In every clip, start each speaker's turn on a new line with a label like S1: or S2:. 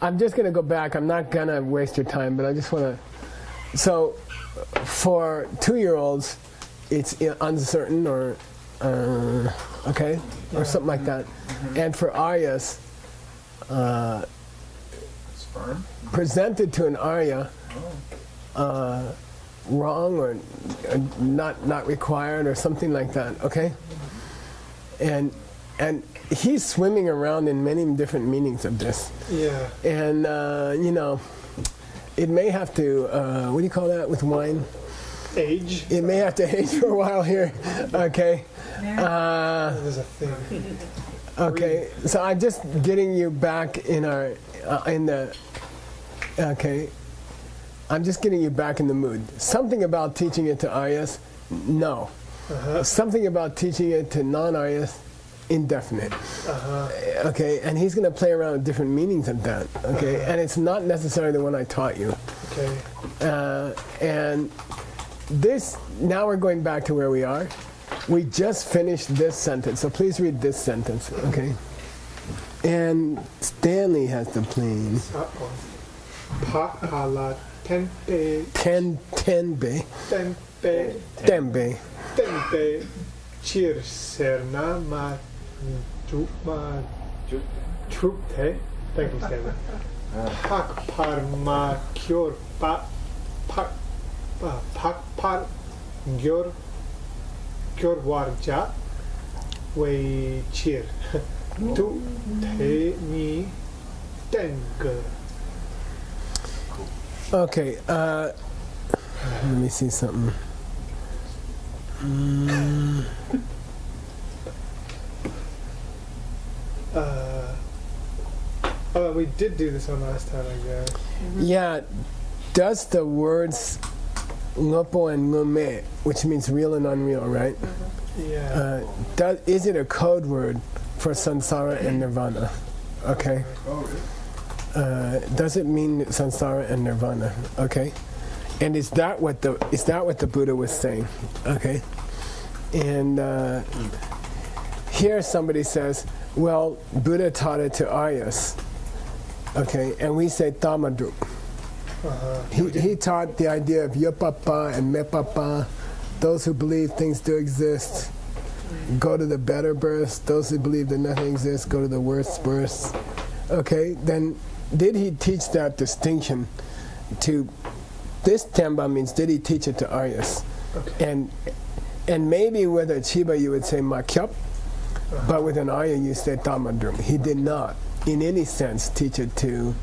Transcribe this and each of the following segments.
S1: I'm just going to go back. I'm not going to waste your time, but I just want to. So, for 2-year-olds, it's uncertain or, okay, or something like that. And for Aryas,
S2: Sperm?
S1: presented to an Arya, wrong or not required or something like that, okay? And he's swimming around in many different meanings of this.
S3: Yeah.
S1: And, it may have to, what do you call that with wine?
S3: Age.
S1: It may have to age for a while here, okay?
S3: There's a thing.
S1: Okay, so I'm just getting you back in our, okay. I'm just getting you back in the mood. Something about teaching it to Aryas, no. Something about teaching it to non-Aryas, indefinite. Okay, and he's going to play around with different meanings of that. Okay, and it's not necessarily the one I taught you.
S3: Okay.
S1: And this, now we're going back to where we are. We just finished this sentence, so please read this sentence. Okay. And Stanley has the plane.
S3: Pakala tempe.
S1: Tembe.
S3: Tempe.
S1: Tembe.
S3: Tempe. Chir serna ma chupte. Thank you, Stanley. Pak parma kyor pak par gyor warja way cheer tu te ni teng.
S1: Okay, let me see something.
S3: We did do this one last time, I guess.
S1: Yeah, does the words ngopo and ngome, which means real and unreal, right?
S3: Yeah.
S1: Is it a code word for samsara and nirvana? Okay. Does it mean samsara and nirvana? Okay. And is that what the Buddha was saying? Okay. And here somebody says, well, Buddha taught it to Aryas. Okay, and we say Tamadrup. He taught the idea of Yopapa and Mepapa, those who believe things do exist, go to the better births, those who believe that nothing exists, go to the worst births. Okay, then did he teach that distinction to, this Temba means did he teach it to Aryas?
S3: Okay.
S1: And maybe with a Chiba you would say Makyap, but with an Arya you say Tamadrum. He did not, in any sense, teach it to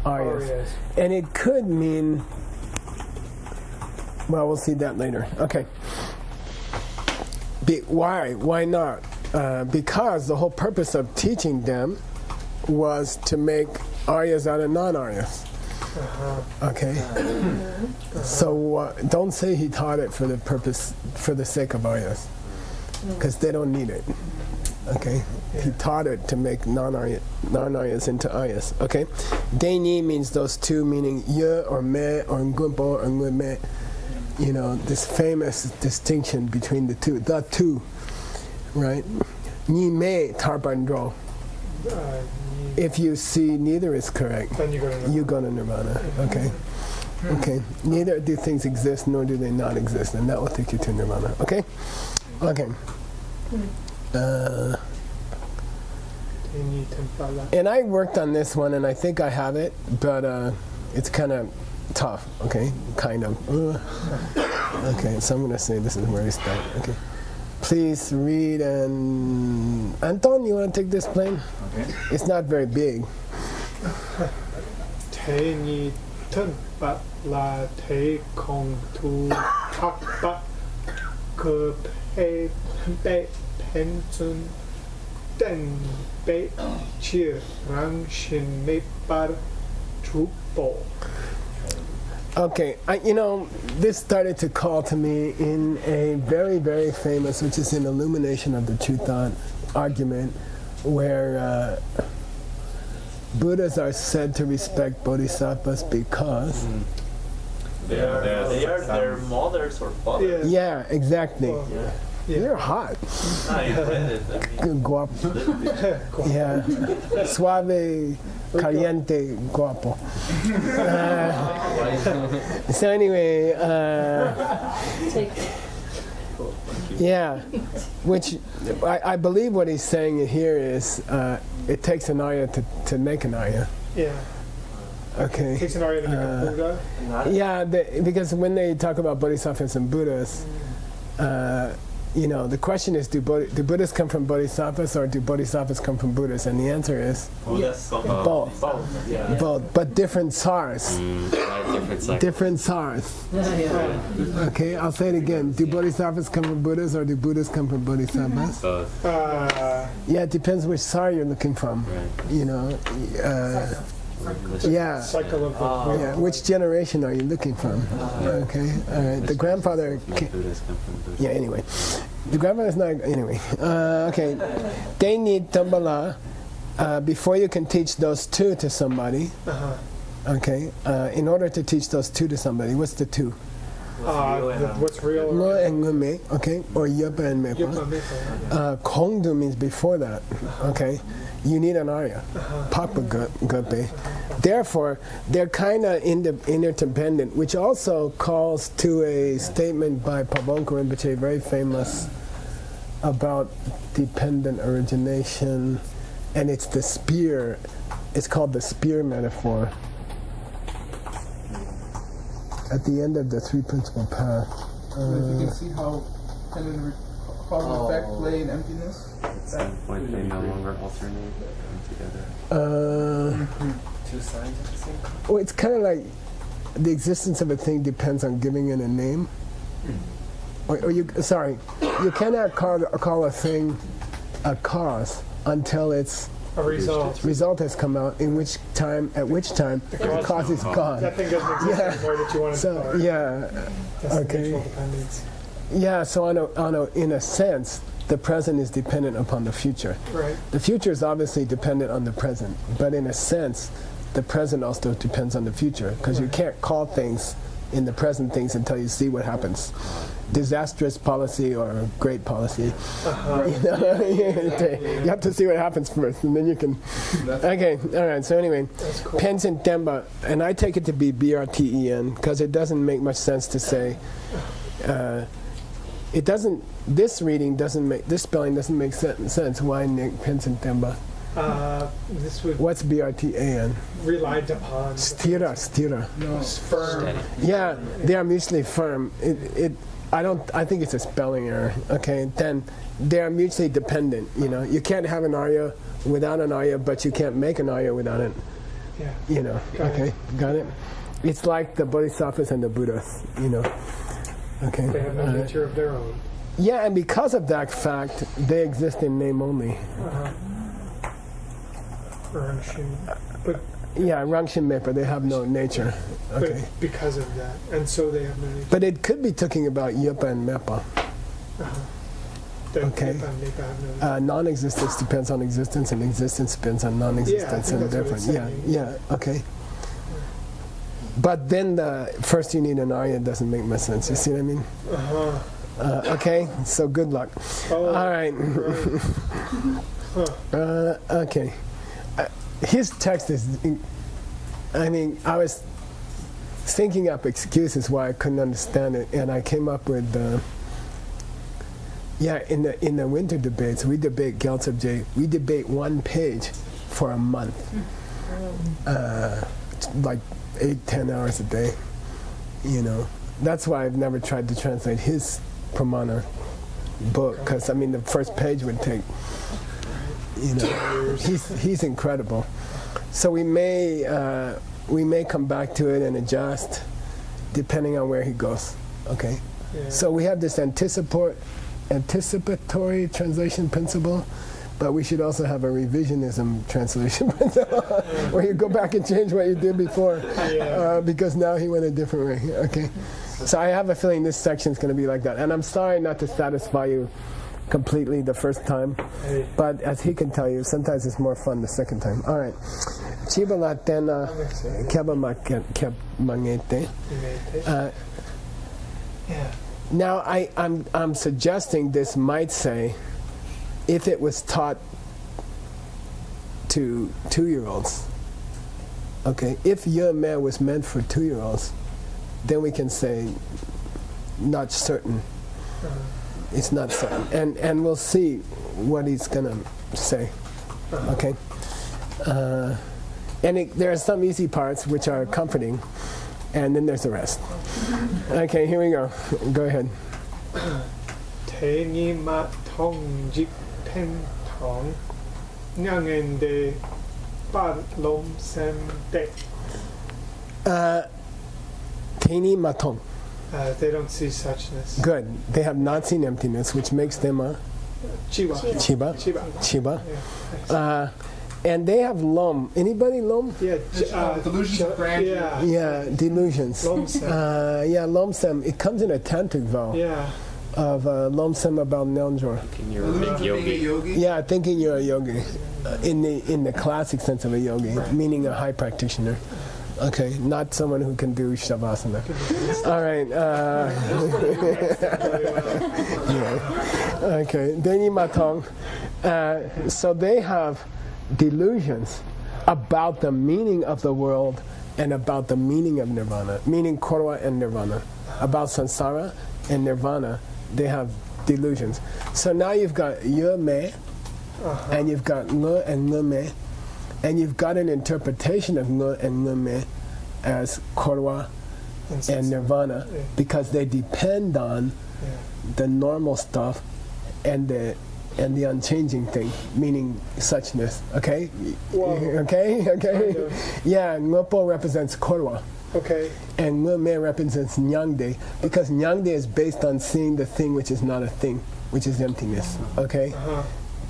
S1: Aryas. And it could mean, well, we'll see that later. Okay. Why? Why not? Because the whole purpose of teaching them was to make Aryas out of non-Aryas. Okay. So don't say he taught it for the purpose, for the sake of Aryas, because they don't need it. Okay. He taught it to make non-Aryas into Aryas. Okay. Daini means those two, meaning ye or me or ngumpo or ngume. You know, this famous distinction between the two, right? Ni me tarbandro. If you see neither is correct,
S3: Then
S1: you go to nirvana. Okay. Okay. Neither do things exist nor do they not exist, and that will take you to nirvana. Okay. Okay. And I worked on this one, and I think I have it, but it's kind of tough. Okay, kind of. Okay, so I'm going to say this is where we start. Okay, please read. And Anton, you want to take this plane?
S2: Okay.
S1: It's not very big.
S3: Te ni tun pat la te kong tu tak pat ke pe pen tun den be chir rang shin me par chupo.
S1: Okay, this started to call to me in a very, very famous, which is an Illumination of the True Thought argument, where Buddhas are said to respect bodhisattvas because
S4: they are their mothers or fathers.
S1: Yeah, exactly. You're hot.
S2: No, you read it. I mean,
S1: Guapo. Yeah. Suave, caliente, guapo. So anyway, yeah, which I believe what he's saying here is it takes an Arya to make an Arya.
S3: Yeah.
S1: Okay.
S3: Takes an Arya to make a Buddha.
S1: Yeah, because when they talk about bodhisattvas and Buddhas, the question is, do Buddhas come from bodhisattvas or do bodhisattvas come from Buddhas? And the answer is
S2: yes.
S1: both.
S2: Yeah.
S1: Both, but different SARS. Different SARS. Okay, I'll say it again. Do bodhisattvas come from Buddhas or do Buddhas come from bodhisattvas?
S2: Both.
S1: Yeah, it depends which SAR you're looking from.
S2: Right.
S1: Yeah.
S3: Cycle of the
S1: Yeah, which generation are you looking from? Okay, all right. The grandfather.
S2: Buddhas come from Buddha.
S1: Yeah. Anyway, the grandfather's not. Anyway, okay. They need tambala before you can teach those two to somebody. Okay. In order to teach those two to somebody, what's the two?
S3: what's real?
S1: Lo and ngume. Okay, or yupa and mepa.
S3: Yupa mepa.
S1: Kongdu means before that. Okay. You need an Arya, Papa Gupe. Therefore, they're kind of interdependent, which also calls to a statement by Pabonko Rinpoche, very famous, about dependent origination, and it's the spear. It's called the spear metaphor. At the end of the three principal path.
S4: You can see how cause and effect play in emptiness.
S2: At some point, they no longer alternate, come together.
S4: Two sides of the same coin.
S1: Well, it's kind of like the existence of a thing depends on giving it a name. Or you cannot call a thing a cause until its
S3: A result.
S1: has come out. At which time the cause is gone.
S3: That thing doesn't exist anymore that you want to
S1: So yeah,
S3: That's the
S1: okay.
S3: mutual dependence.
S1: Yeah. So in a sense, the present is dependent upon the future.
S3: Right.
S1: The future is obviously dependent on the present, but in a sense, the present also depends on the future, because you can't call things in the present things until you see what happens. Disastrous policy or great policy. You have to see what happens first, and then you can. Okay, all right. So anyway,
S3: Cool.
S1: Pensen Temba, and I take it to be BRTEN because it doesn't make much sense to say. It doesn't. This spelling doesn't make sense. Why Pensen Temba?
S3: This would
S1: What's BRTAN?
S3: relied upon.
S1: Stira.
S3: No, firm.
S2: Steady.
S1: Yeah, they are mutually firm. I think it's a spelling error. Okay, then they are mutually dependent. You can't have an Arya without an Arya, but you can't make an Arya without it.
S3: Yeah.
S1: Got it. It's like the Bodhisattvas and the Buddhas. Okay.
S3: They have no nature of their own.
S1: Yeah, and because of that fact, they exist in name only.
S3: But
S1: Yeah, Rangshin Mepa, they have no nature. Okay.
S3: but because of that, and so they have no nature.
S1: But it could be talking about Yupa and Mepa.
S3: Then
S1: Okay.
S3: they have no
S1: Non-existence depends on existence, and existence depends on non-existence,
S3: Yeah, I think
S1: and
S3: that's what it's
S1: different.
S3: saying.
S1: Yeah, okay. But then first you need an Arya doesn't make much sense. You see what I mean? Okay, so good luck.
S3: Oh,
S1: All right.
S3: right.
S1: Okay. His text is. I was thinking up excuses why I couldn't understand it, and I came up with. In the winter debates, we debate Gyaltsab J. We debate one page for a month, like 8-10 hours a day. That's why I've never tried to translate his Pramana book, because the first page would take. He's incredible. So we may come back to it and adjust, depending on where he goes. Okay.
S3: Yeah.
S1: So we have this anticipatory translation principle, but we should also have a revisionism translation principle, where you go back and change what you did before, because now he went a different way. Okay. So I have a feeling this section is going to be like that, and I'm sorry not to satisfy you completely the first time, but as he can tell you, sometimes it's more fun the second time. All right. Chibalatena keba mangete. Now I'm suggesting this might say, if it was taught to 2-year-olds, okay, if Yeme was meant for 2-year-olds, then we can say not certain. It's not certain, and we'll see what he's gonna say. Okay, and there are some easy parts which are comforting, and then there's the rest. Okay, here we go. Go ahead.
S3: Tengi ma tong jik ten tong nyangen de ba lom sem de.
S1: Tini matong.
S3: They don't see suchness.
S1: Good. They have not seen emptiness, which makes them a
S3: Chiba.
S1: chiba.
S3: Yeah.
S1: And they have lom. Anybody lom?
S3: Yeah.
S4: Delusions of grandeur.
S3: Yeah.
S1: Yeah, delusions.
S3: Lomsem.
S1: Yeah, lomsem. It comes in a tantric vow
S3: Yeah.
S1: of lomsem about Nelnjor.
S2: Thinking you're a
S4: Delusions
S2: big
S4: of being a
S2: yogi.
S4: yogi.
S1: Yeah, thinking you're a yogi, in the classic sense of a yogi, meaning a high practitioner. Okay, not someone who can do shavasana. All right. Yeah. Okay. Deni matong. So they have delusions about the meaning of the world and about the meaning of nirvana, meaning korwa and nirvana. About samsara and nirvana, they have delusions. So now you've got me, and you've got le and me, and you've got an interpretation of le and me as korwa and nirvana, because they depend on the normal stuff and the unchanging thing, meaning suchness. Okay?
S3: Whoa.
S1: Okay?
S3: Kind of.
S1: Yeah, ngopo represents korwa.
S3: Okay.
S1: And ngme represents nyangde, because nyangde is based on seeing the thing which is not a thing, which is emptiness. Okay?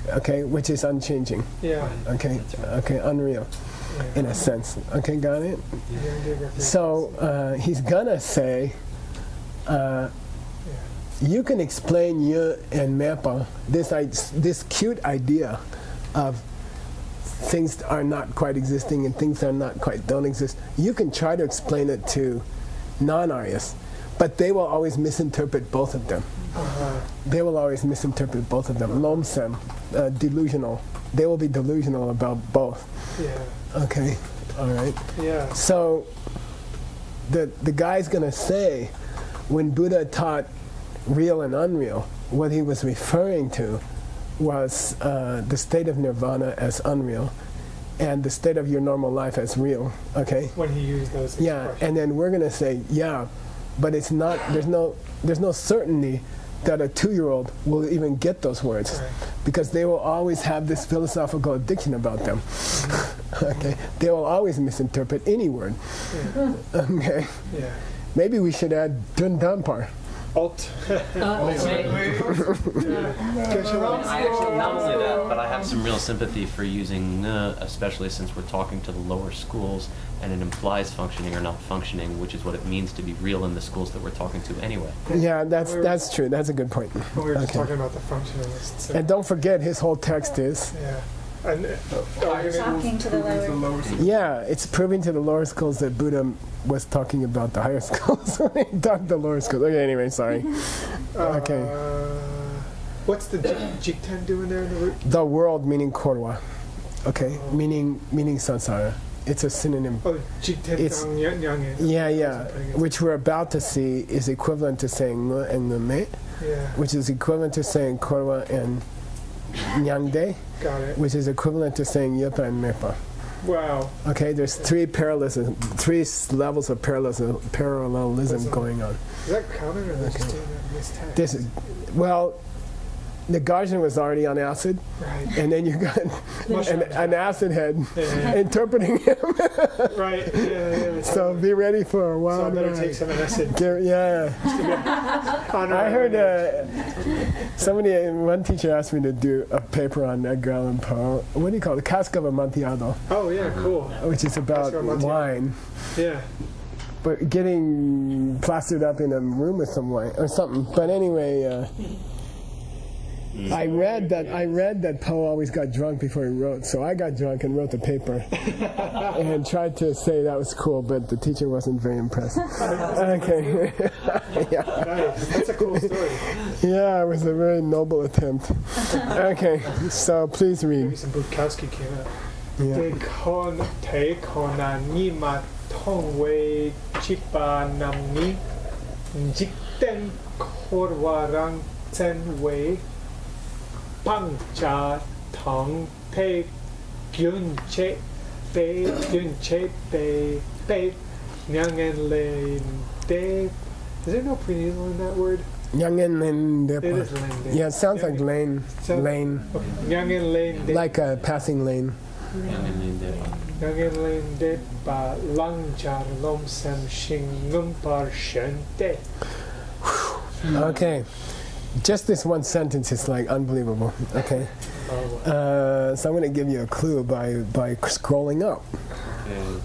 S1: Okay, which is unchanging.
S3: Yeah.
S1: Okay? Okay, unreal, in a sense. Okay, got it? So he's gonna say, you can explain Yu and Mepa, this cute idea of things are not quite existing and things are not quite don't exist. You can try to explain it to non-Aryas, but they will always misinterpret both of them. They will always misinterpret both of them. Lomsem, delusional. They will be delusional about both.
S3: Yeah.
S1: Okay, all right.
S3: Yeah.
S1: So the guy's gonna say, when Buddha taught real and unreal, what he was referring to was the state of nirvana as unreal, and the state of your normal life as real. Okay.
S3: When he used those expressions.
S1: Yeah, and then we're gonna say, yeah, but it's not. There's no certainty that a 2-year-old will even get those words,
S3: Right.
S1: because they will always have this philosophical addiction about them. Okay, they will always misinterpret any word.
S3: Yeah.
S1: Okay,
S3: Yeah.
S1: maybe we should add dun dampar.
S3: Alt.
S2: I actually, not only that, but I have some real sympathy for using especially since we're talking to the lower schools, and it implies functioning or not functioning, which is what it means to be real in the schools that we're talking to anyway.
S1: Yeah, that's true. That's a good point.
S3: We were just
S1: Okay.
S3: talking about the functionalists. So,
S1: And don't forget, his whole text is,
S3: yeah. And
S5: Talking to the lower.
S1: yeah, it's proving to the lower schools that Buddha was talking about the higher schools when he talked the lower schools. Okay, anyway, sorry. Okay.
S3: What's the Jikten doing there in the root?
S1: The world meaning korwa. Okay, meaning samsara. It's a synonym.
S3: Oh, Jikten
S1: It's-
S3: Tang Yang.
S1: Yeah, which we're about to see is equivalent to saying nge and ngme,
S3: Yeah,
S1: which is equivalent to saying korwa and nyangde,
S3: got it.
S1: which is equivalent to saying yepa and mepa.
S3: Wow.
S1: Okay, there's three levels of parallelism going on.
S3: Is that common or they just doing that mistake?
S1: This is, well, the Guardian was already on acid,
S3: Right.
S1: and then you got an acid head
S3: Yeah.
S1: interpreting him.
S3: Right. Yeah.
S1: So be ready for a
S3: So I
S1: wild
S3: better
S1: ride.
S3: take some acid.
S1: Yeah, I heard one teacher asked me to do a paper on Edgar Allan Poe. What do you call it? Cask of Amontillado,
S3: Oh yeah, cool.
S1: which is about
S3: Cask of Amontillado.
S1: wine,
S3: Yeah.
S1: but getting plastered up in a room with some wine or something. But anyway, I read that Poe always got drunk before he wrote, so I got drunk and wrote the paper and tried to say that was cool, but the teacher wasn't very impressed. Okay. Yeah.
S3: Nice. That's a cool story.
S1: Yeah, it was a very noble attempt. Okay, so please
S3: Maybe
S1: read.
S3: some Bukowski came out.
S1: Yeah.
S3: Te konani ma tongwei chipa namni jikten korwarang cenwei pangcha tong te gyunche pe nyangen le de. Is there no prenasal in that word?
S1: Nyangen
S3: It is
S1: Lane.
S3: lane.
S1: Yeah, it sounds like lane. Lane.
S3: Okay. Nyangen lane de.
S1: Like a passing lane.
S3: Nyangen lane de ba lang jar lom sam shing num par shen de.
S1: Okay. Just this one sentence is like unbelievable. Okay. So I'm going to give you a clue by scrolling up.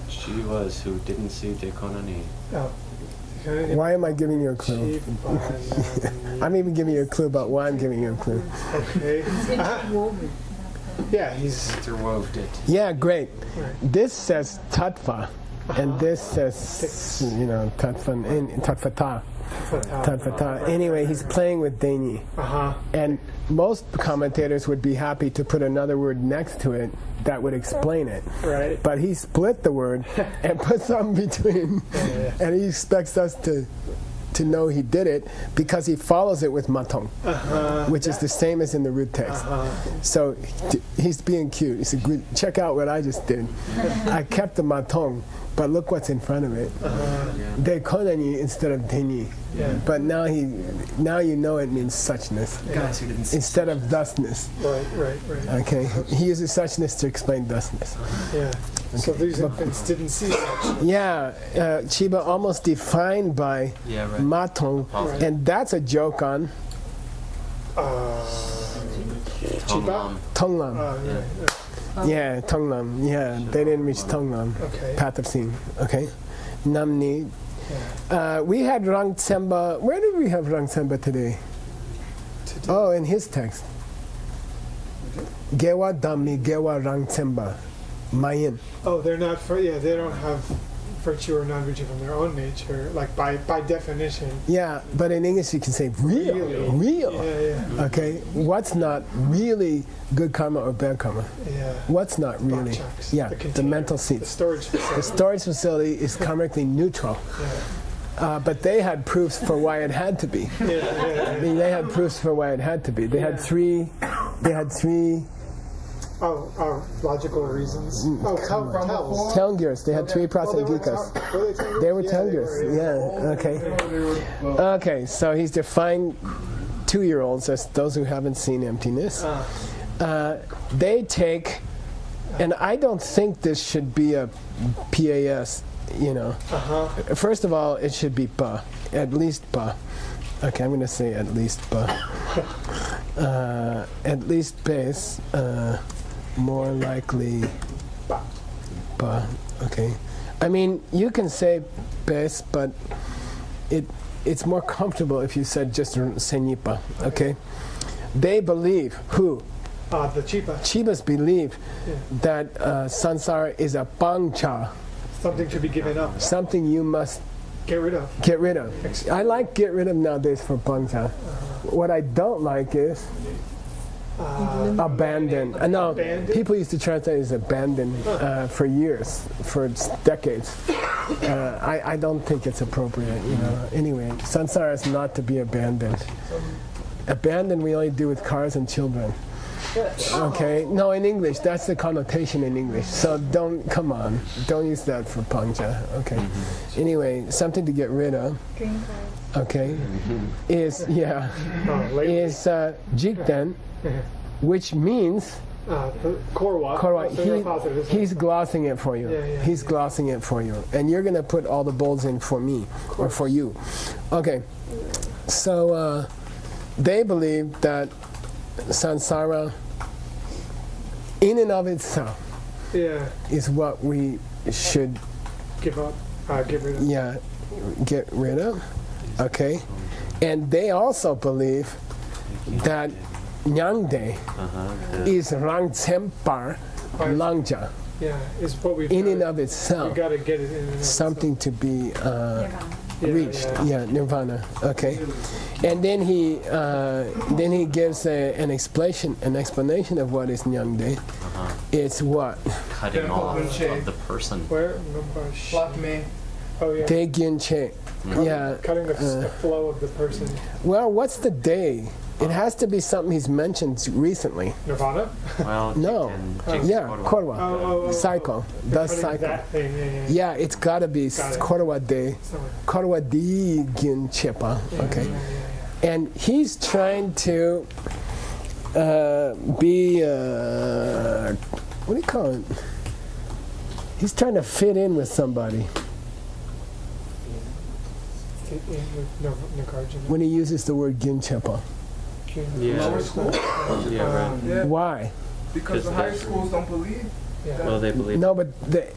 S2: She was who didn't see De Konani.
S3: Oh.
S1: Why am I giving you a clue? I'm even giving you a clue about why I'm giving you a clue.
S3: Okay. Yeah, he's
S2: Interwoved it.
S1: Yeah, great.
S3: Right.
S1: This says tatva, and this says, tatfata. Tatfata. Anyway, he's playing with Dainyi. And most commentators would be happy to put another word next to it that would explain it.
S3: right.
S1: But he split the word and put something between, and he expects us to know he did it because he follows it with matong, which is the same as in the root text. So he's being cute. He said, check out what I just did. I kept the matong, but look what's in front of it. De konani instead of deni. But now you know it means suchness
S2: Guys who didn't see
S1: instead of thusness.
S3: Right.
S1: Okay, he uses suchness to explain thusness.
S3: Yeah. So these infants didn't see such.
S1: Yeah, Chiba almost defined by
S2: Yeah, right.
S1: matong,
S3: Right.
S1: and that's a joke on
S3: Chiba?
S1: tonglam.
S3: Right.
S1: Yeah, tonglam. Yeah, they didn't reach tonglam.
S3: Okay.
S1: Path of seeing. Okay, namni. We had Rang Tsemba. Where did we have Rang Tsemba today? Oh, in his text. Gewa Dhammi, Gewa Rang Tsemba. Mayan.
S3: Oh, they're not. They don't have virtue or non-virtue from their own nature, like by definition.
S1: Yeah, but in English you can say real.
S3: Really?
S1: Real.
S3: Yeah.
S1: Okay, what's not really good karma or bad karma?
S3: Yeah.
S1: What's not really?
S3: Bakchaks,
S1: Yeah,
S3: the
S1: the
S3: container,
S1: mental
S3: The
S1: seats.
S3: storage
S1: The
S3: facility.
S1: storage facility is karmically neutral. But they had proofs for why it had to be. I mean, they had proofs for why it had to be. They had three.
S3: Logical reasons. Tells.
S1: Telngurs. They had three prasangikas. They were telngurs. Yeah. Okay. Okay. So he's defined 2-year-olds as those who haven't seen emptiness. They take, and I don't think this should be a PAS. First of all, it should be ba, at least ba. Okay, I'm going to say at least ba. At least base. More likely ba. Okay. I mean, you can say base, but it's more comfortable if you said just senipa. Okay. They believe who?
S3: The Chiba.
S1: Chibas believe that sansara is a pangcha,
S3: Something should be given up.
S1: something you must
S3: Get rid of.
S1: get rid of. I like get rid of nowadays for pangcha. What I don't like is abandon. No,
S3: Abandon?
S1: people used to translate it as abandon for years, for decades. I don't think it's appropriate, Anyway, sansara is not to be abandoned. Abandon we only do with cars and children. Okay, no, in English, that's the connotation in English. So don't use that for pangcha. Okay. Anyway, something to get rid of.
S5: Green card.
S1: Okay, is jikten, which means korwa. He's glossing it for you. He's glossing it for you, and you're gonna put all the bolds in for me or for you. Okay, so they believe that sansara, in and of itself, is what we should
S3: Give up. Get rid of.
S1: get rid of. Okay, and they also believe that Nyangde is Rangtsembar Langja.
S3: Yeah, is what we've
S1: In and
S3: gotta-
S1: of
S3: we
S1: itself,
S3: got to get it in and of
S1: something to be
S5: Nirvana.
S1: reached.
S3: Yeah.
S1: Nirvana. Okay, and then he gives an explanation of what is Nyangde. It's what
S2: Cutting
S4: Yeah,
S2: off
S4: Bunche.
S2: of the person.
S3: itself. Where? Number
S4: Plot me.
S3: Oh, yeah.
S1: Daegyun Che. Yeah.
S3: Cutting the flow of the person.
S1: Well, what's the day? It has to be something he's mentioned recently.
S3: Nirvana?
S2: Well,
S1: No.
S2: Jig's
S1: Yeah,
S2: Korwa.
S1: Korwa. Cycle. The
S3: Cutting
S1: cycle.
S3: that thing, yeah.
S1: Yeah, it's gotta be
S3: Got it.
S1: Korwa Day.
S3: Somewhere.
S1: Korwa Daegyun Chepa. Okay.
S3: Yeah.
S1: And he's trying to be, what do you call it? He's trying to fit in with somebody
S3: Fit in with Nagarjuna.
S1: when he uses the word Ginchepa.
S2: Yeah.
S4: Lower school?
S2: Yeah, right.
S4: Yeah.
S1: Why?
S4: Because the high schools don't believe.
S3: Yeah.
S2: Well, they believe
S1: No, but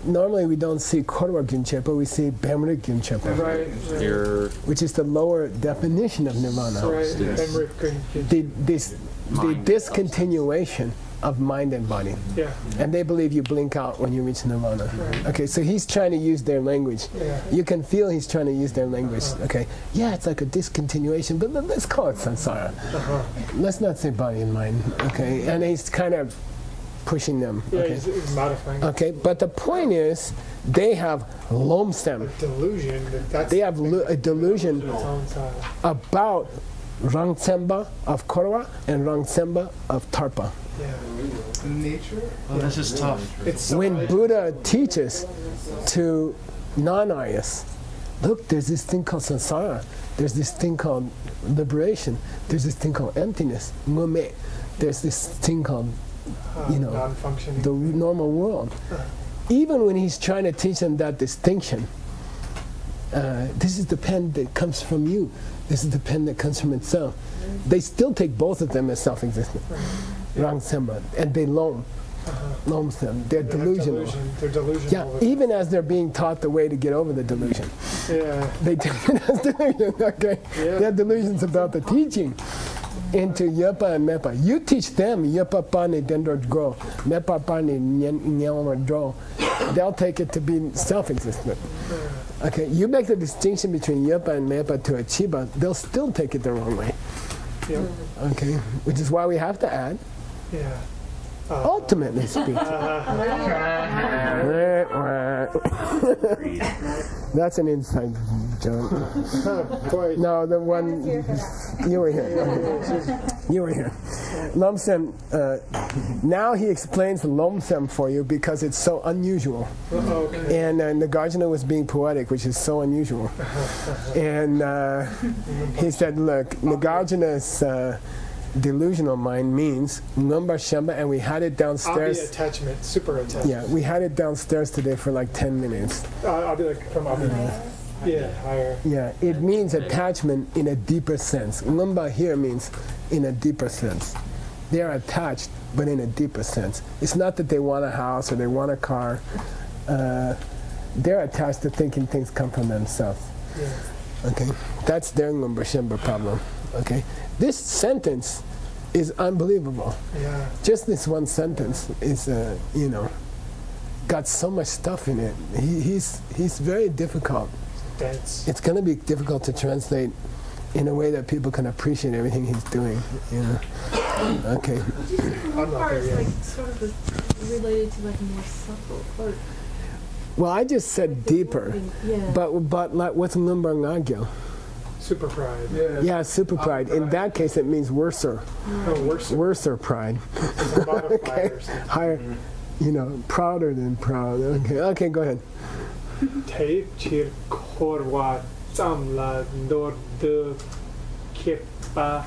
S1: normally we don't see Korwa Ginchepa, we see Bemre Ginchepa,
S3: Right.
S2: you're
S1: which is the lower definition of Nirvana.
S3: Right.
S2: Yes.
S3: Emmerich couldn't-
S1: The
S2: Mind.
S1: discontinuation of mind and body.
S3: Yeah.
S1: And they believe you blink out when you reach Nirvana. Okay, so he's trying to use their language.
S3: Yeah.
S1: You can feel he's trying to use their language. Okay, yeah, it's like a discontinuation, but let's call it samsara. Let's not say body and mind. Okay, and he's kind of pushing them.
S3: Yeah,
S1: Okay,
S3: he's modifying.
S1: okay, but the point is, they have lomsem.
S3: Delusion. That's
S1: They have a delusion
S3: its own side.
S1: about Rangtsemba of Korwa and Rangtsemba of Tarpa.
S3: Yeah.
S4: The nature.
S2: Oh, this is tough.
S3: It's so
S1: When Buddha teaches to non-Aryas, look, there's this thing called samsara, there's this thing called liberation, there's this thing called emptiness, mume, there's this thing called you know,
S3: non-functioning.
S1: the normal world. Even when he's trying to teach them that distinction, this is the pen that comes from you, this is the pen that comes from itself. They still take both of them as self-existent, Rangtsemba, and they loam them. They're
S3: They have
S1: delusional.
S3: delusion. They're delusional.
S1: Yeah,
S3: with-
S1: even as they're being taught the way to get over the delusion.
S3: Yeah.
S1: They take it as delusion, okay?
S3: Yeah.
S1: They have delusions about the teaching into Yepa and Mepa. You teach them Yepa Pani Dendro Gro, Mepa Pani Nyelma Dro. They'll take it to be self-existent. Okay, you make the distinction between Yepa and Mepa to a Chiba, they'll still take it the wrong way.
S3: Yeah.
S1: Okay, which is why we have to add,
S3: Yeah.
S1: ultimately speaking. That's an inside joke.
S3: Boy.
S1: No, the one you were here. You were here. Lomsem. Now he explains Lomsem for you because it's so unusual.
S3: Okay.
S1: And Nagarjuna was being poetic, which is so unusual. And he said, "Look, Nagarjuna's delusional mind means Ngumba Shamba," and we had it
S3: I'll be
S1: downstairs.
S3: attachment, super attachment.
S1: Yeah, we had it downstairs today for like 10 minutes.
S3: I'll be like from up yeah, higher.
S1: Yeah, it means attachment in a deeper sense. Ngumba here means in a deeper sense. They are attached, but in a deeper sense. It's not that they want a house or they want a car. They're attached to thinking things come from themselves.
S3: Yeah.
S1: Okay, that's their Ngumba Shemba problem. Okay, this sentence is unbelievable.
S3: Yeah.
S1: Just this one sentence is, got so much stuff in it. He's very difficult.
S3: Dense.
S1: It's going to be difficult to translate in a way that people can appreciate everything he's doing. Okay.
S3: I'm not
S5: part
S3: there
S5: is
S3: yet.
S5: like sort of related to like more subtle or
S1: Well, I just said deeper,
S5: yeah.
S1: but like what's Ngumba Ngagyo?
S3: Super pride.
S4: Yeah.
S1: Yeah, super pride. In that case, it means worser,
S3: No, worse.
S1: worser pride.
S3: It's a modifier.
S1: Higher, prouder than proud. Okay, go ahead.
S3: Te chir korwa samla nor de kepa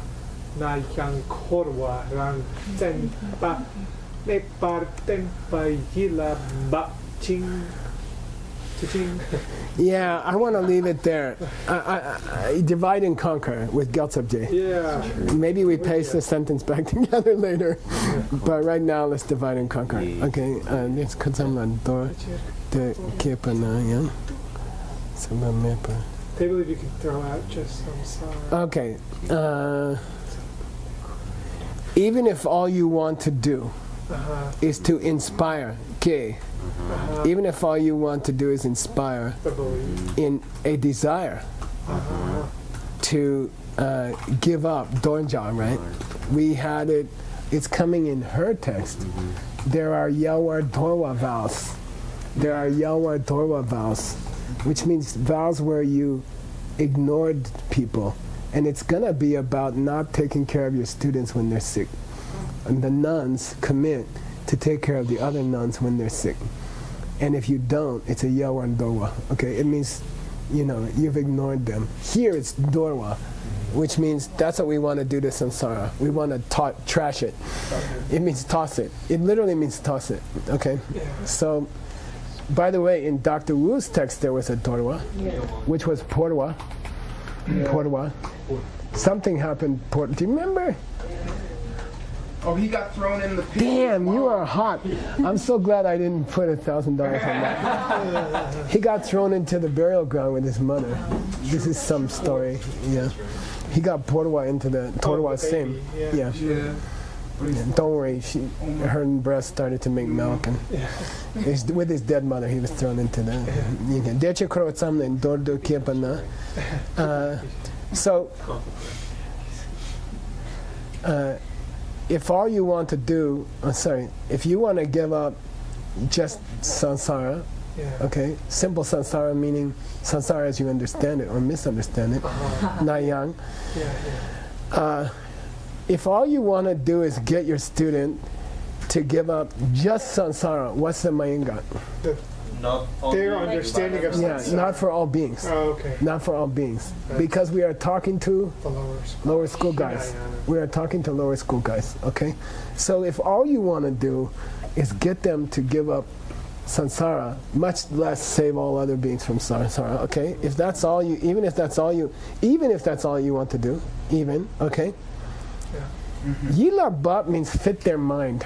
S3: na yang korwa rang tempa ne partempa yila ba ching ching.
S1: Yeah, I want to leave it there. I divide and conquer with Gyaltsab.
S3: Yeah.
S1: Maybe we paste the sentence back together later, but right now let's divide and conquer. Okay, let's cut some door. The Kepanaya.
S3: They believe you can throw out just some sorrow.
S1: Okay. even if all you want to do
S3: uh-huh,
S1: is to inspire, que,
S3: uh-huh,
S1: even if all you want to do is inspire
S3: the belief.
S1: in a desire
S3: Uh-huh.
S1: to give up dorja, right? We had it, it's coming in her text. There are Yawar Dorwa vows. There are Yawar Dorwa vows, which means vows where you ignored people. And it's going to be about not taking care of your students when they're sick. And the nuns commit to take care of the other nuns when they're sick. And if you don't, it's a Yawar Dorwa. Okay, it means, you know, you've ignored them. Here it's Dorwa, which means that's what we want to do to samsara. We want to trash it. It means toss it. It literally means toss it. Okay? So, by the way, in Dr. Wu's text there was a Dorwa, which was Porwa. Porwa. Something happened. Do you remember?
S4: Oh, he got thrown in the pit.
S1: Damn, you are hot. I'm so glad I didn't put $1,000 on that. He got thrown into the burial ground with his mother. This is some story. Yeah. He got Porwa into the Torwa Sim. Yeah. And don't worry, her breast started to make milk, and with his dead mother, he was thrown into the. So, if all you want to do, if you want to give up just sansara, okay, simple sansara meaning sansara as you understand it or misunderstand it, not young. If all you want to do is get your student to give up just sansara, what's the Mayenga?
S3: Their understanding of
S1: Yeah, not for all beings.
S3: Oh, okay.
S1: Not for all beings. Because we are talking to
S3: The
S1: lower school guys. We are talking to lower school guys, okay? So if all you want to do is get them to give up sansara, much less save all other beings from sansara, okay? If that's all you, even if that's all you want to do, okay? Yila bap means fit their mind.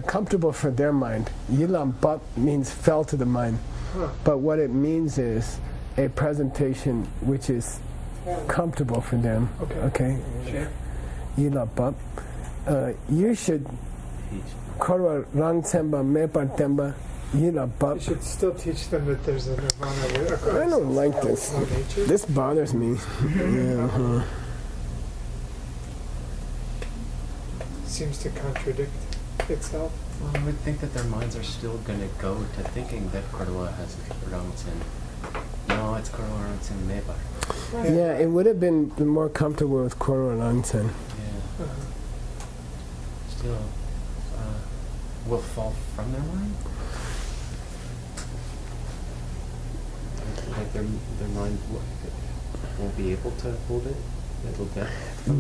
S1: Comfortable for their mind. Yilam bap means fell to the mind. But what it means is a presentation which is comfortable for them. Okay? Yila bap. You should korwa rang temba mepa temba yila bap.
S3: You should still teach them that there's a nirvana.
S1: I don't like this. This bothers me. Yeah.
S3: Seems to contradict itself.
S2: Well, I would think that their minds are still going to go to thinking that Korwa has Rangtsen. No, it's Korwa Rangtsen Mebar.
S1: Yeah, it would have been more comfortable with Korwa Rangtsen.
S2: Yeah. Still, will fall from their mind? Like their mind won't be able to hold it? It'll get.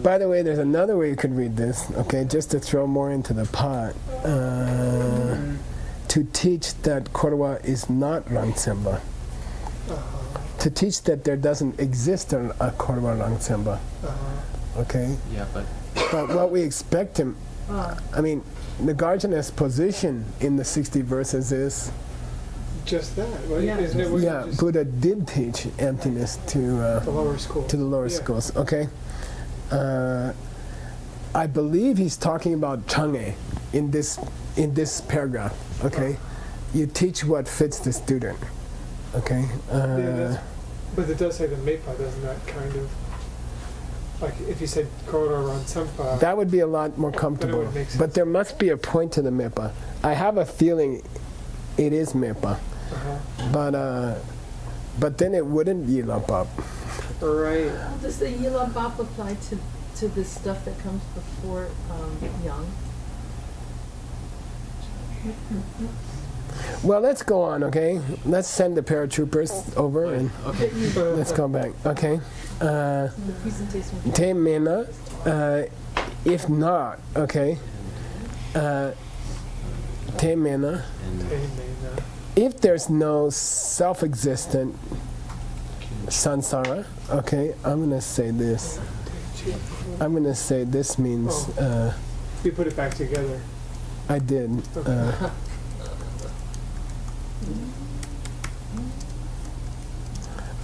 S1: By the way, there's another way you could read this, okay, just to throw more into the pot. To teach that Korwa is not Rangtsemba. To teach that there doesn't exist a Korwa Rangtsemba. Okay?
S2: Yeah, but
S1: what we expect him, I mean, Nagarjuna's position in the 60 verses is,
S3: Just that, right?
S5: Yeah.
S3: Isn't it what you just-
S1: Buddha did teach emptiness to
S3: the lower school.
S1: the lower schools, okay? I believe he's talking about Chang'e in this paragraph, okay? You teach what fits the student, okay?
S3: But it does say the Mepa, doesn't that kind of, like if you said Korwa Rangtsempa,
S1: That would be a lot more comfortable.
S3: would make sense.
S1: But there must be a point to the Mepa. I have a feeling it is Mepa, but then it wouldn't Yilap up.
S3: right?
S5: Well, does the Yila Bop apply to the stuff that comes before young?
S1: Well, let's go on, okay? Let's send the paratroopers over and
S2: okay.
S1: let's go back, okay?
S5: The presentation.
S1: Te mena, if not, okay? Te mena, if there's no self-existent sansara, okay, I'm gonna say this. I'm gonna say this means,
S3: You put it back together.
S1: I did.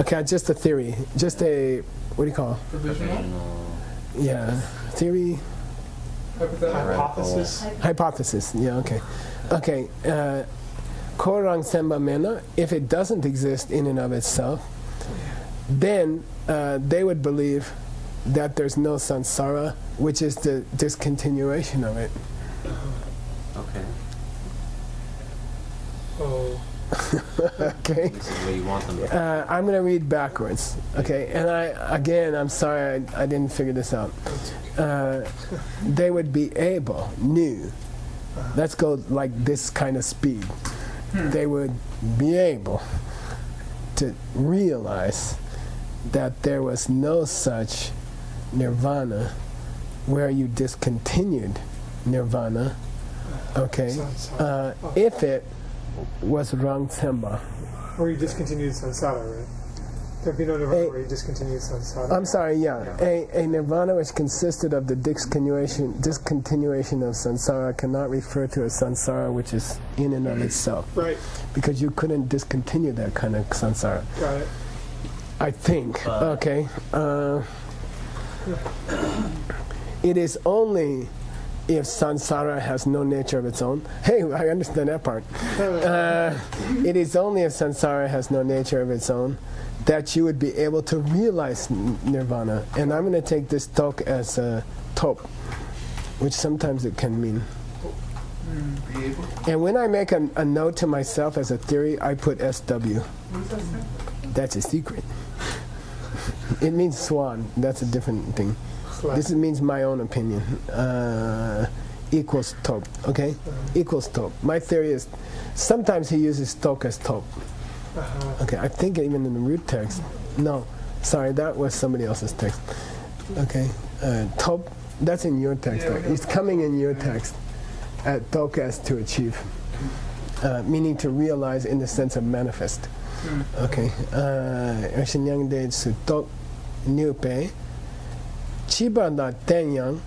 S1: Okay, just a theory. Just a, what do you call it?
S4: Provisional?
S1: Yeah, theory,
S3: Hypothesis.
S1: hypothesis. Yeah, okay. Okay, Korang Semba Mena, if it doesn't exist in and of itself, then they would believe that there's no samsara, which is the discontinuation of it.
S2: Okay.
S3: Oh.
S1: Okay.
S2: This is the way you want them.
S1: I'm going to read backwards. Okay, and I'm sorry I didn't figure this out. They would be able, knew. Let's go like this kind of speed. They would be able to realize that there was no such nirvana where you discontinued nirvana. Okay, if it was Rang Tsemba.
S3: Or you discontinued samsara, right? There'd be no nirvana where you discontinued samsara.
S1: I'm sorry, yeah. A nirvana which consisted of the discontinuation of samsara cannot refer to a samsara which is in and of itself.
S3: Right.
S1: Because you couldn't discontinue that kind of samsara.
S3: Got it.
S1: I think. Okay. It is only if samsara has no nature of its own. Hey, I understand that part. It is only if samsara has no nature of its own that you would be able to realize nirvana. And I'm going to take this tok as a top, which sometimes it can mean. And when I make a note to myself as a theory, I put SW. That's a secret. It means swan. That's a different thing. This means my own opinion. Equals top, okay? Equals top. My theory is sometimes he uses tok as top. Okay, I think even in the root text. No, sorry, that was somebody else's text. Okay, top, that's in your text. It's coming in your text. Tok as to achieve, meaning to realize in the sense of manifest. Okay, Shinyang de su tok new pay. Chiba na tenyang,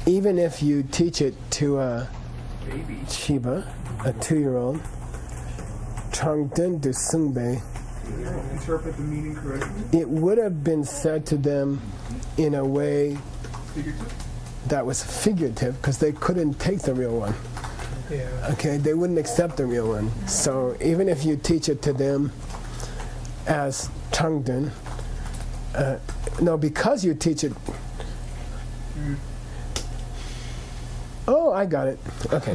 S1: even if you teach it to a Chiba, a 2-year-old, Changden de Sungbe,
S4: Interpret the meaning correctly.
S1: it would have been said to them in a way
S4: Figurative.
S1: that was figurative because they couldn't take the real one.
S3: Yeah.
S1: Okay, they wouldn't accept the real one. So even if you teach it to them as Changden, no, because you teach it. Oh, I got it. Okay.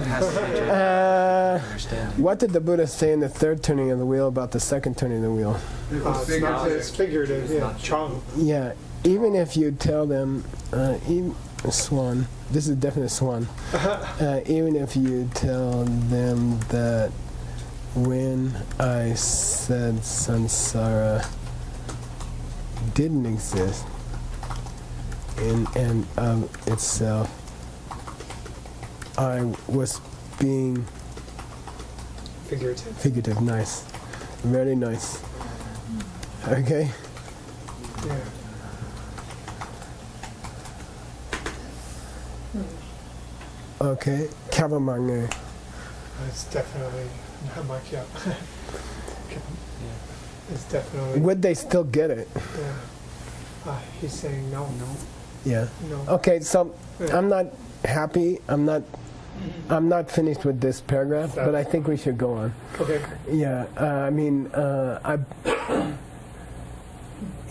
S1: What did the Buddha say in the third turning of the wheel about the second turning of the wheel?
S3: It's figurative, yeah. Chang.
S1: Yeah, even if you tell them, swan, this is definitely swan, even if you tell them that when I said samsara didn't exist in and of itself, I was being
S3: Figurative.
S1: Nice, very nice. Okay.
S3: Yeah.
S1: Okay. Kavamange.
S3: It's definitely not my job. It's definitely.
S1: Would they still get it?
S3: Yeah. He's saying no.
S1: Yeah.
S3: No.
S1: Okay. So
S3: Yeah.
S1: I'm not happy. I'm not finished with this paragraph, but I think we should go on.
S3: Okay.
S1: Yeah.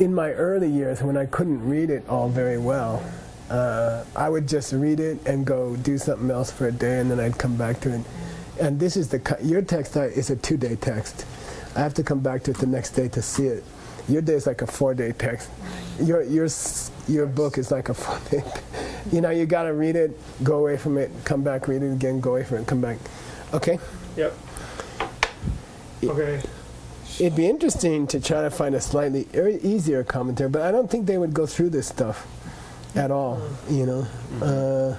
S1: In my early years, when I couldn't read it all very well, I would just read it and go do something else for a day, and then I'd come back to it. And this is your text is a 2-day text. I have to come back to it the next day to see it. Your day is like a 4-day text. Your book is like a 4-day. You got to read it, go away from it, come back, read it again, go away from it, come back. Okay.
S3: Yep. Okay.
S1: It'd be interesting to try to find a slightly easier commentary, but I don't think they would go through this stuff at all, The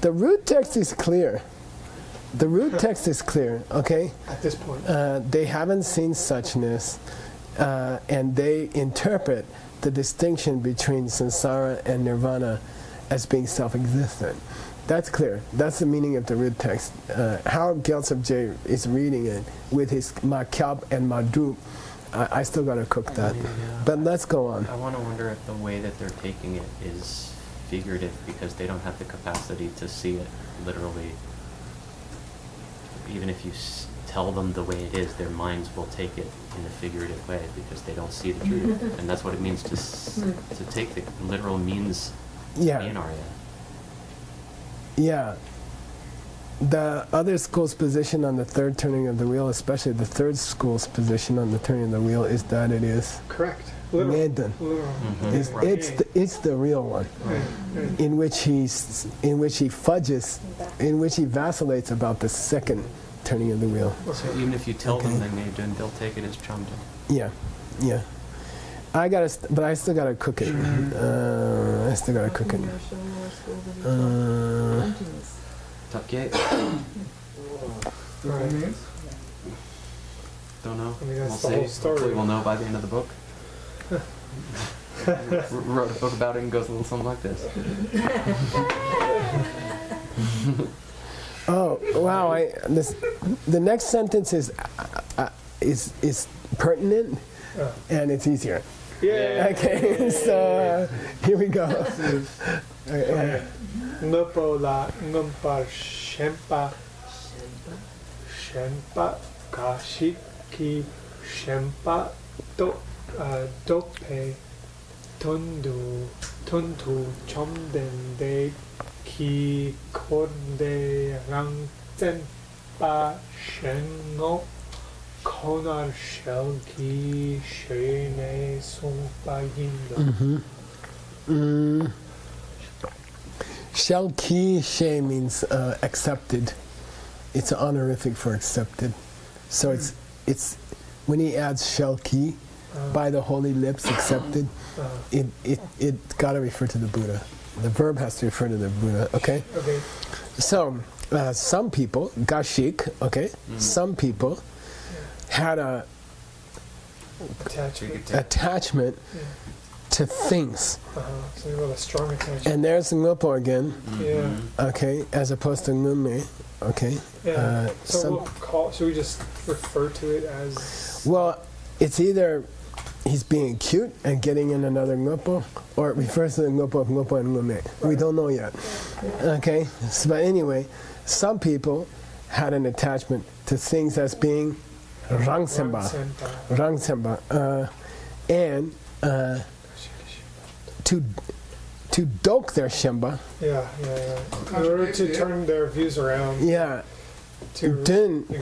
S1: root text is clear. The root text is clear, okay?
S3: At this point.
S1: They haven't seen suchness, and they interpret the distinction between samsara and nirvana as being self-existent. That's clear. That's the meaning of the root text. How Gyaltsab Je is reading it with his ma kyab and ma drup, I still got to cook that.
S2: Yeah.
S1: But let's go on.
S2: I want to wonder if the way that they're taking it is figurative because they don't have the capacity to see it literally. Even if you tell them the way it is, their minds will take it in a figurative way because they don't see the truth. And that's what it means to take the literal means
S1: Yeah.
S2: in Arya.
S1: Yeah. The other school's position on the third turning of the wheel, especially the third school's position on the turning of the wheel, is that it is
S3: Correct. Literal.
S1: Medan.
S3: Literal.
S1: It's the real one, in which he fudges, in which he vacillates about the second turning of the wheel.
S2: So even if you tell them then they'll take it as chamdon.
S1: Yeah, yeah. But I still gotta cook it. I still gotta cook it.
S2: Tapke?
S3: Right.
S2: Don't know.
S3: I mean, that's
S2: We'll
S3: the
S2: see.
S3: whole story.
S2: Hopefully we'll know by the end of the book. Wrote a book about it and goes a little something like this.
S1: Oh wow! The next sentence is pertinent and it's easier.
S3: Yeah.
S1: Okay, so here we go.
S3: Ngupo la ngumpa shempa shempa kashiki shempa dope tundu chomdende ki konde rang tenpa shengo konar shelki shene sumpa yindo.
S1: Shel ki she means accepted. It's an honorific for accepted. So it's when he adds shel ki, by the holy lips accepted, it gotta refer to the Buddha. The verb has to refer to the Buddha, okay?
S3: Okay.
S1: So some people, gashik, okay, some people had a attachment to things.
S3: So you have a strong attachment.
S1: And there's ngupo again,
S3: Yeah.
S1: okay, as opposed to ngume, okay.
S3: Yeah. So
S1: some-
S3: should we just refer to it as?
S1: Well, it's either he's being cute and getting in another ngupo, or it refers to the ngupo of ngupo and ngume. We don't know yet, okay. So, but anyway, some people had an attachment to things as being rangsemba, and to doke their shemba.
S3: Yeah. In order to turn their views around.
S1: Yeah.
S3: To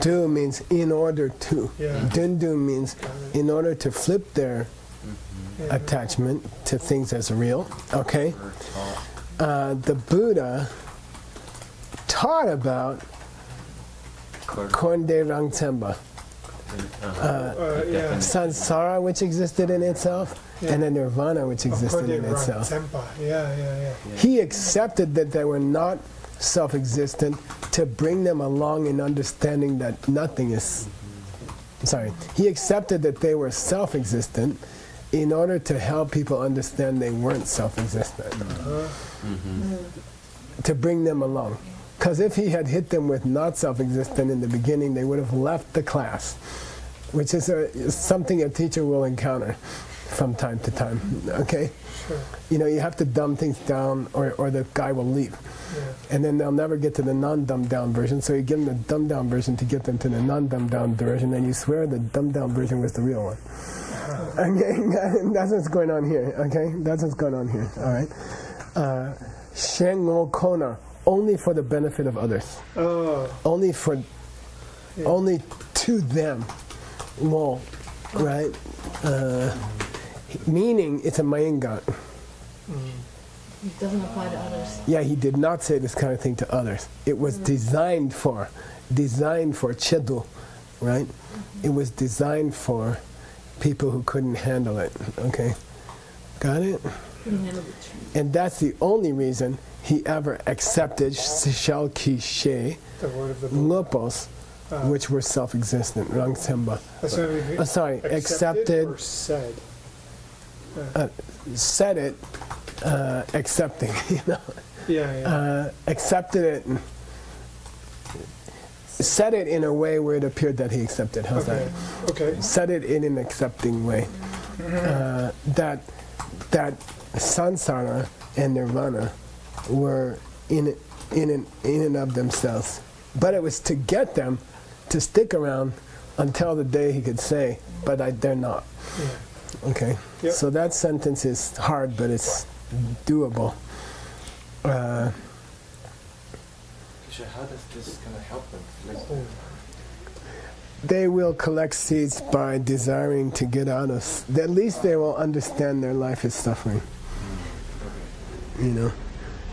S1: Do means in order to.
S3: Yeah.
S1: Do means in order to flip their attachment to things as real. Okay. The Buddha taught about Konde Rangtsemba,
S3: yeah.
S1: Sansara, which existed in itself, and a Nirvana, which existed in itself.
S3: Yeah.
S1: He accepted that they were not self-existent to bring them along in understanding that nothing is. He accepted that they were self-existent in order to help people understand they weren't self-existent. To bring them along. Because if he had hit them with not self-existent in the beginning, they would have left the class, which is something a teacher will encounter from time to time, okay?
S3: Sure.
S1: You know, you have to dumb things down or the guy will leave. And then they'll never get to the non-dumbed down version, so you give them the dumbed down version to get them to the non-dumbed down version, and you swear the dumbed down version was the real one. Okay, that's what's going on here, okay? That's what's going on here, all right? Shengo Kona, only for the benefit of others. Only to them. Well, right? Meaning it's a Mayenga.
S5: It doesn't apply to others.
S1: Yeah, he did not say this kind of thing to others. It was designed for chedu, right? It was designed for people who couldn't handle it, okay? Got it?
S5: Couldn't handle the truth.
S1: And that's the only reason he ever accepted Shalki She,
S3: The word of the Buddha.
S1: Ngopos, which were self-existent, Rangsemba.
S3: That's what I mean.
S1: Sorry, accepted,
S3: or said.
S1: said it, accepting, you know.
S3: Yeah.
S1: Accepted it, said it in a way where it appeared that he accepted. How's
S3: Okay. Okay.
S1: said it in an accepting way. That samsara and nirvana were in and of themselves, but it was to get them to stick around until the day he could say, "But they're not."
S3: Yeah.
S1: Okay.
S3: Yep.
S1: So that sentence is hard, but it's doable.
S6: How does this kind of help them? Like,
S1: They will collect seeds by desiring to get out of. At least they will understand their life is suffering. You know,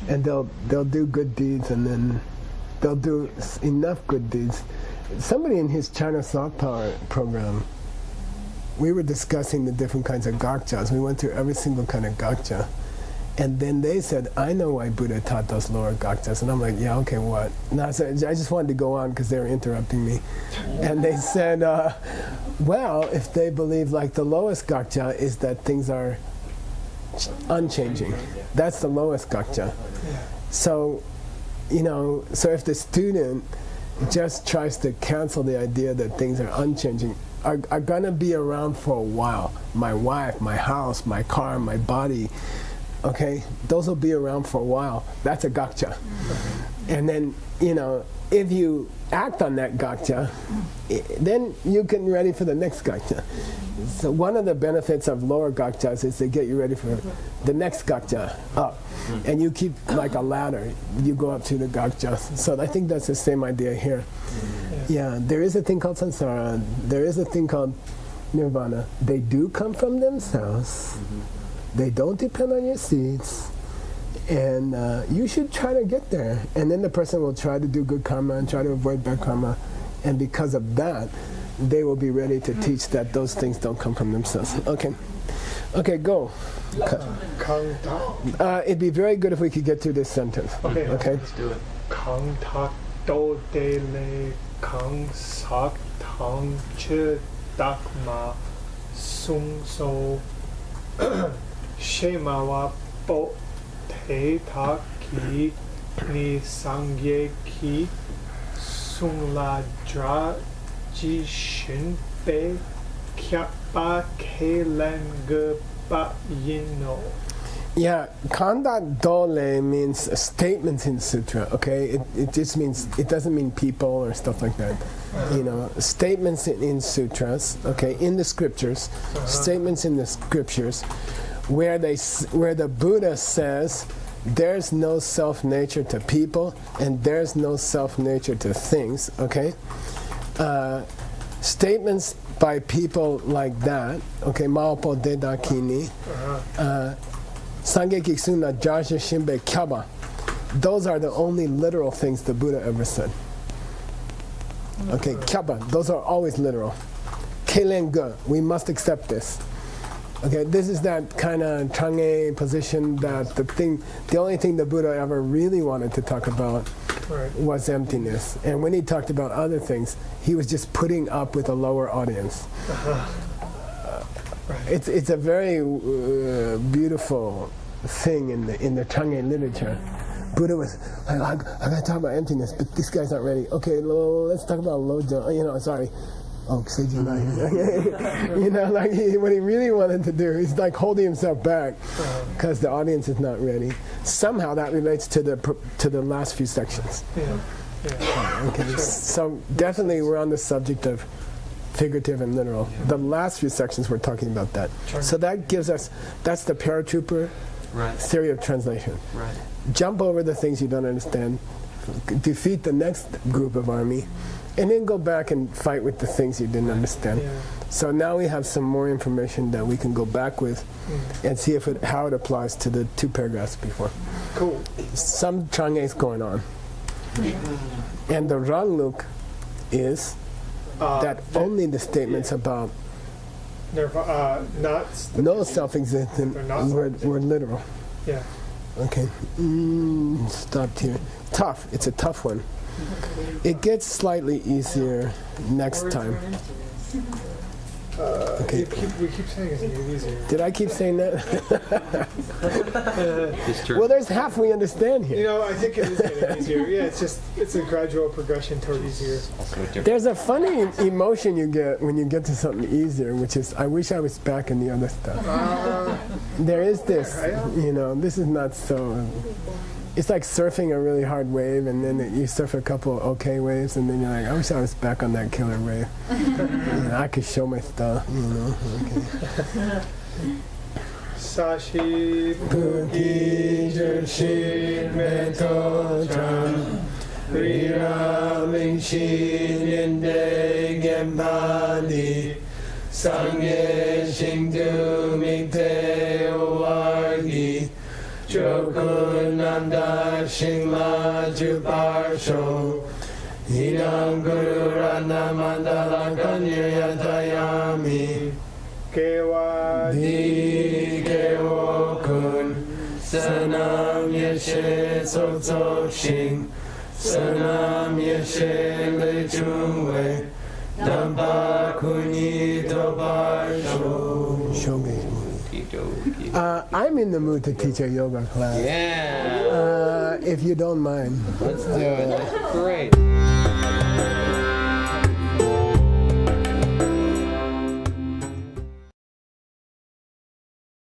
S1: and they'll do good deeds, and then they'll do enough good deeds. Somebody in his China Soft Power program, we were discussing the different kinds of gakchas. We went through every single kind of gakcha. And then they said, I know why Buddha taught those lower gakchas. And I'm like, yeah, okay, what? And I just wanted to go on because they were interrupting me. And they said, well, if they believe like the lowest gakcha is that things are unchanging. That's the lowest gakcha. So, you know, so if the student just tries to cancel the idea that things are unchanging, are going to be around for a while. My wife, my house, my car, my body, okay, those will be around for a while. That's a gakcha. And then, you know, if you act on that gakcha, then you can ready for the next gakcha. So one of the benefits of lower gakchas is they get you ready for the next gakcha up. And you keep like a ladder, you go up to the gakchas. So I think that's the same idea here. Yeah, there is a thing called samsara, there is a thing called nirvana. They do come from themselves. They don't depend on your seeds, and you should try to get there. And then the person will try to do good karma and try to avoid bad karma, and because of that, they will be ready to teach that those things don't come from themselves. Okay, go. It'd be very good if we could get through this sentence.
S3: Okay.
S2: Let's do it.
S3: Kang tak do de le kang sak tang che dak ma sung so shema wa bo te ta ki ni sang ye ki sung la dra ji shin be kya ba ke len ge ba yin no.
S1: Yeah, kanda dole means statements in sutra, okay? It just means, it doesn't mean people or stuff like that. You know, statements in sutras, okay, in the scriptures, statements in the scriptures, where the Buddha says, there's no self-nature to people, and there's no self-nature to things, okay? Statements by people like that, okay, Maopo Deda Kini, Sangeki Suna Jaja Shimbe Kyaba. Those are the only literal things the Buddha ever said. Okay, Kyaba, those are always literal. Kelenga, we must accept this. Okay, this is that kind of Chang'e position that the only thing the Buddha ever really wanted to talk about was emptiness. And when he talked about other things, he was just putting up with a lower audience. It's a very beautiful thing in the Chang'e literature. Buddha was, I gotta talk about emptiness, but this guy's not ready. Okay, let's talk about Lojo. You know, sorry. Oh, you know, like what he really wanted to do, he's like holding himself back because the audience is not ready. Somehow that relates to the last few sections. Okay, so definitely we're on the subject of figurative and literal. The last few sections we're talking about that. So that gives us, that's the paratrooper theory of translation. Jump over the things you don't understand, defeat the next group of army, and then go back and fight with the things you didn't understand. So now we have some more information that we can go back with and see how it applies to the 2 paragraphs before.
S3: Cool.
S1: Some Chang'e is going on. And the Rangluk is that only the statements about no self-existent were literal.
S3: Yeah.
S1: Okay. Stopped here. Tough. It's a tough one. It gets slightly easier next time. Okay.
S3: We keep saying it's getting easier.
S1: Did I keep saying that?
S2: It's true.
S1: Well, there's half we understand
S3: You
S1: here.
S3: know, I think it is getting easier. Yeah, it's a gradual progression toward easier.
S2: Also a different.
S1: There's a funny emotion you get when you get to something easier, which is, I wish I was back in the other stuff. There is this, this is not so. It's like surfing a really hard wave, and then you surf a couple of okay waves, and then you're like, I wish I was back on that killer wave. I could show my stuff, Okay.
S3: Sashi
S1: Puki Jershin Meto Tram Rira Mingshin Yende Gembadi Sangye Shingdu Mikte Owargi Chokunanda Shingla Juparsho Hidam Guru Rana Mandala Kanyayatayami
S3: Kewa
S1: Di Kewo Kun Sanam Yeshe Sotso Shing Sanam Yeshe Le Chungwe Dampa Kuni Toba I'm in the mood to teach a yoga class.
S2: Yeah.
S1: If you don't mind.
S2: Let's do it. Great.